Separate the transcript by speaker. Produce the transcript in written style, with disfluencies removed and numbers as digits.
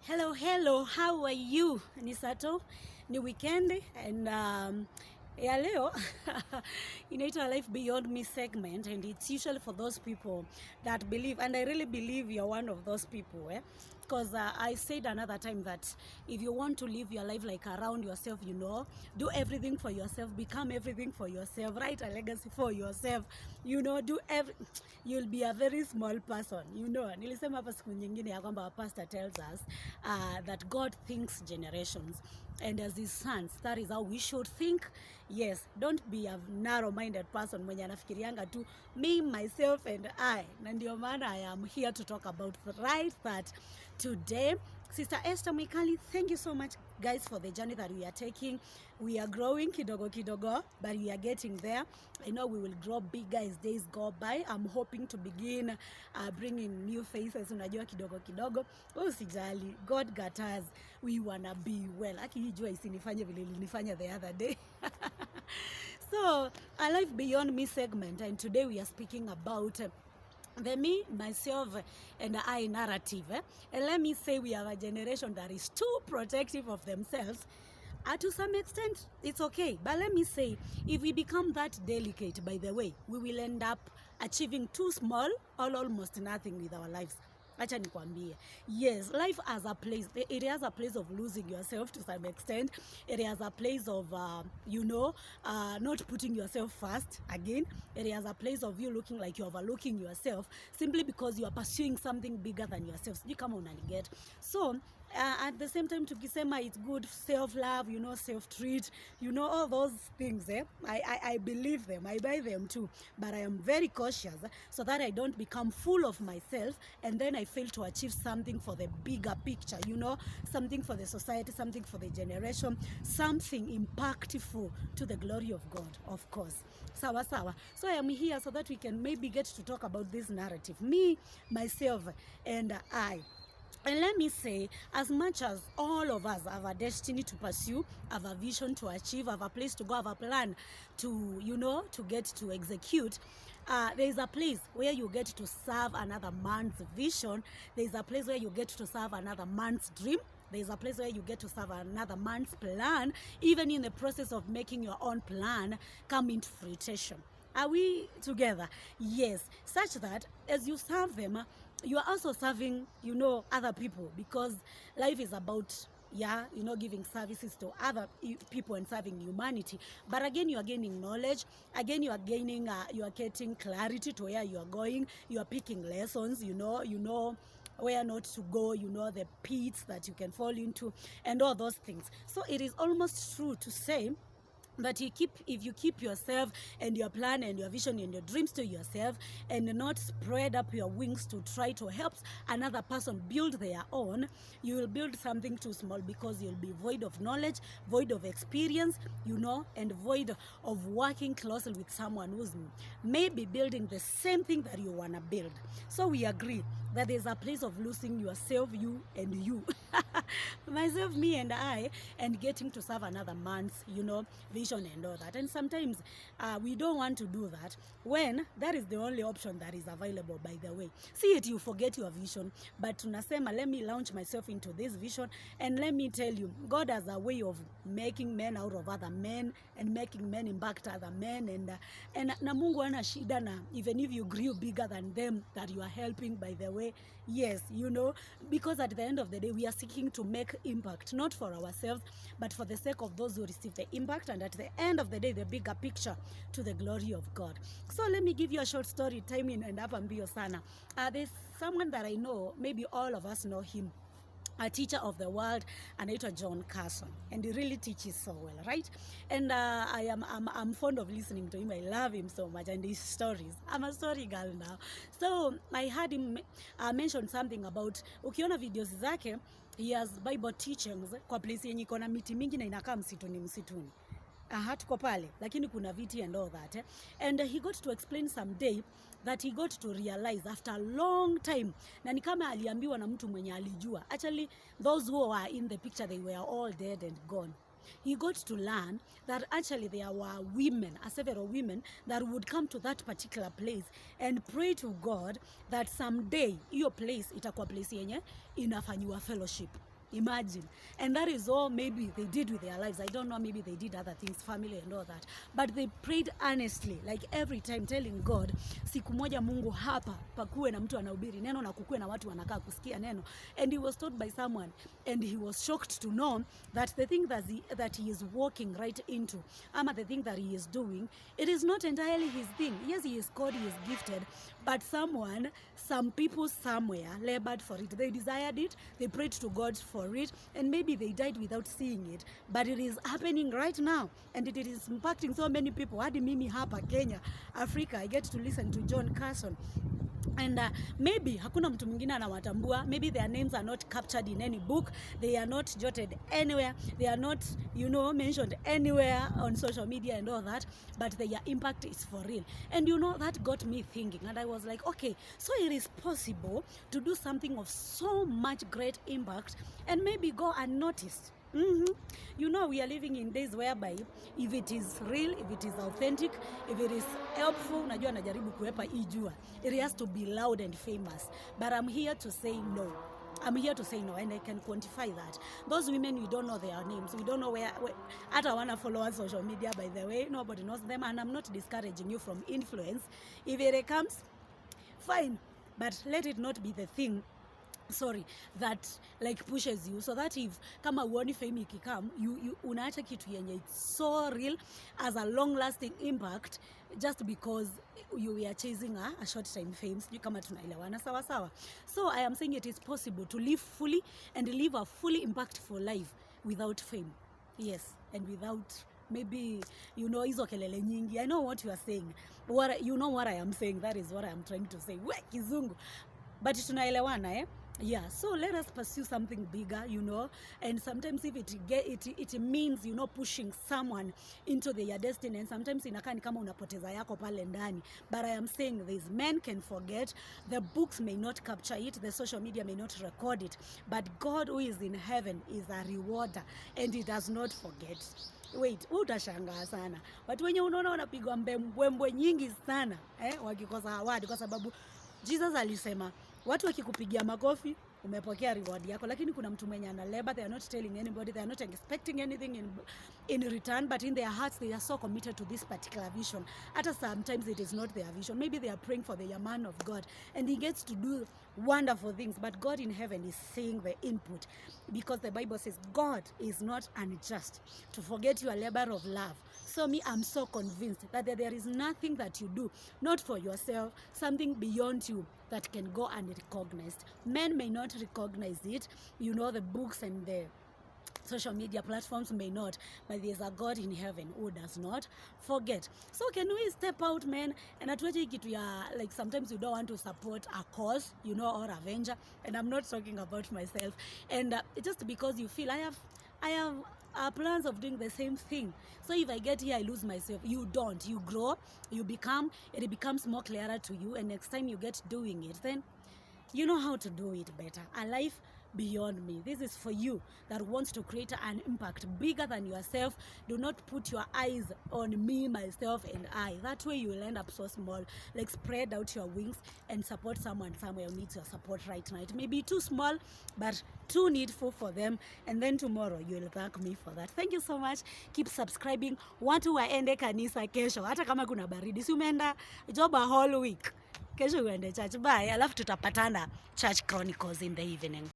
Speaker 1: Hello, hello, how are you? Ni Sato, ni weekend and ya leo inaitwa Life Beyond Me segment, and it's usually for those people that believe, and I really believe you're one of those people, because I said another time that if you want to live your life like around yourself, do everything for yourself, become everything for yourself, write a legacy for yourself, you'll be a very small person, Nilisema hapa siku nyingine ya kwamba our pastor tells us that God thinks generations, and as his sons, that is how we should think. Yes, don't be a narrow-minded person mwenye anafikirianga tu me, myself and I. Na ndio maana I am here to talk about that today. Sister Esther Mikali, thank you so much, guys, for the journey that we are taking. We are growing kidogo kidogo, but we are getting there. I know we will grow bigger as days go by. I'm hoping to begin bringing new faces. Unajua kidogo kidogo. Usijali, God got us. We wanna be well. Akijua isinifanye vile ilinifanya the other day. So, a Life Beyond Me segment, and today we are speaking about the me, myself, and I narrative. And let me say we are a generation that is too protective of themselves. To some extent, it's okay. But let me say, if we become that delicate, by the way, we will end up achieving too small or almost nothing with our lives. Acha nikwambie. Yes, life has a place. It has a place of losing yourself to some extent. It has a place of, not putting yourself first again. It has a place of you looking like you're overlooking yourself simply because you are pursuing something bigger than yourself. You come on and get. So, at the same time, tukisema it's good self-love, self-treat, all those things, I believe them, I buy them too, but I am very cautious so that I don't become full of myself and then I fail to achieve something for the bigger picture, something for the society, something for the generation, something impactful to the glory of God, of course. Sawa sawa. So I am here so that we can maybe get to talk about this narrative, me, myself, and I. And let me say, as much as all of us have a destiny to pursue, have a vision to achieve, have a place to go, have a plan to, to get to execute, there is a place where you get to serve another man's vision. There is a place where you get to serve another man's dream. There is a place where you get to serve another man's plan, even in the process of making your own plan come into fruition. Are we together? Yes. Such that as you serve them, you are also serving, other people, because life is about, giving services to other people and serving humanity. But again, you are gaining knowledge. Again, you are gaining, you are getting clarity to where you are going. You are picking lessons, you know where not to go, the pits that you can fall into, and all those things. So it is almost true to say that if you keep yourself and your plan and your vision and your dreams to yourself and not spread up your wings to try to help another person build their own, you will build something too small because you'll be void of knowledge, void of experience, and void of working closely with someone who's maybe building the same thing that you want to build. So we agree that there's a place of losing yourself, you and you. Myself, me and I, and getting to serve another man's, vision and all that. And sometimes we don't want to do that when that is the only option that is available, by the way. See it, you forget your vision. But tunasema, let me launch myself into this vision. And let me tell you, God has a way of making men out of other men and making men impact other men. And na Mungu ana shida na even if you grew bigger than them that you are helping, by the way. Yes, because at the end of the day, we are seeking to make impact, not for ourselves, but for the sake of those who receive the impact, and at the end of the day, the bigger picture to the glory of God. So let me give you a short story, timing and up and mbio sana. There's someone that I know, maybe all of us know him, a teacher of the world, anaitwa John Carson, and he really teaches so well, right? And I'm fond of listening to him. I love him so much, and his stories. I'm a story girl now. So I heard him mention something about, ukiona videos zake, he has Bible teachings kwa place yenye iko na miti mingi na inakaa msituni. Tuko pale, lakini kuna viti and all that. And he got to explain someday that he got to realize after a long time, na ni kama aliambiwa na mtu mwenye alijua. Actually, those who were in the picture, they were all dead and gone. He got to learn that actually there were women, several women, that would come to that particular place and pray to God that someday, your place itakuwa place yenye inafanywa fellowship. Imagine. And that is all maybe they did with their lives. I don't know, maybe they did other things, family and all that. But they prayed earnestly, like every time telling God, siku moja Mungu hapa, pakuwe na mtu anahubiri neno na kukuwe na watu wanakaa kusikia neno. And he was told by someone, and he was shocked to know that the thing that he is walking right into, ama the thing that he is doing, it is not entirely his thing. Yes, he is called, he is gifted, but some people somewhere labored for it. They desired it, they prayed to God for it, and maybe they died without seeing it. But it is happening right now, and it is impacting so many people. Hadi mimi hapa Kenya, Africa, I get to listen to John Carson. And maybe hakuna mtu mwingine anawatambua. Maybe their names are not captured in any book. They are not jotted anywhere. They are not, mentioned anywhere on social media and all that. But their impact is for real. And that got me thinking. And I was like, okay, so it is possible to do something of so much great impact and maybe go unnoticed. We are living in days whereby if it is real, if it is authentic, if it is helpful, najua najaribu kuepa ijua, it has to be loud and famous. But I'm here to say no. I'm here to say no, and I can quantify that. Those women, we don't know their names. We don't know where I don't want to follow on social media, by the way. Nobody knows them, and I'm not discouraging you from influence. If it comes, fine. But let it not be the thing that like pushes you, so that if kama uoni fame ikikam, you unaacha kitu yenye it's so real as a long lasting impact just because you are chasing a short time fame. Sijui kama tunaelewana sawa sawa. So I am saying it is possible to live fully and live a fully impactful life without fame. Yes, and without maybe hizo kelele nyingi. I know what you are saying. What I am saying, that is what I am trying to say. We kizungu. But tunaelewana, eh? Yeah, so let us pursue something bigger, and sometimes if it means, pushing someone into their destiny, and sometimes inakaa ni kama unapoteza yako pale ndani. But I am saying this, men can forget, the books may not capture it, the social media may not record it, but God who is in heaven is a rewarder, and he does not forget. Wait, utashangaa sana watu wenye unaona wanapigwa mbwembwe nyingi sana wakikosa award, kwa sababu Jesus alisema watu wakikupigia makofi umepokea reward yako, lakini kuna mtu mwenye ana labor, they are not telling anybody, they are not expecting anything in return, but in their hearts they are so committed to this particular vision. At sometimes it is not their vision, maybe they are praying for the man of God and he gets to do wonderful things, but God in heaven is seeing the input, because the Bible says God is not unjust to forget your labor of love. So I'm so convinced that there is nothing that you do, not for yourself, something beyond you, that can go unrecognized. Men may not recognize it, the books and the social media platforms may not, but there's a God in heaven who does not forget. So can we step out, men, and atuache kitu ya, like, sometimes you don't want to support a cause, or a venture, and I'm not talking about myself, and just because you feel I have plans of doing the same thing. So if I get here, I lose myself. You don't. You grow, it becomes more clearer to you, and next time you get doing it, then you know how to do it better. A life beyond me. This is for you that wants to create an impact bigger than yourself. Do not put your eyes on me, myself, and I. That way you will end up so small. Like, spread out your wings and support someone somewhere who needs your support right now. It may be too small, but too needful for them. And then tomorrow you will thank me for that. Thank you so much. Keep subscribing. Watu waende kanisa kesho. Hata kama kuna baridi. Si umeenda job a whole week. Kesho uende church. Bye. Alafu tutapatana Church Chronicles in the evening.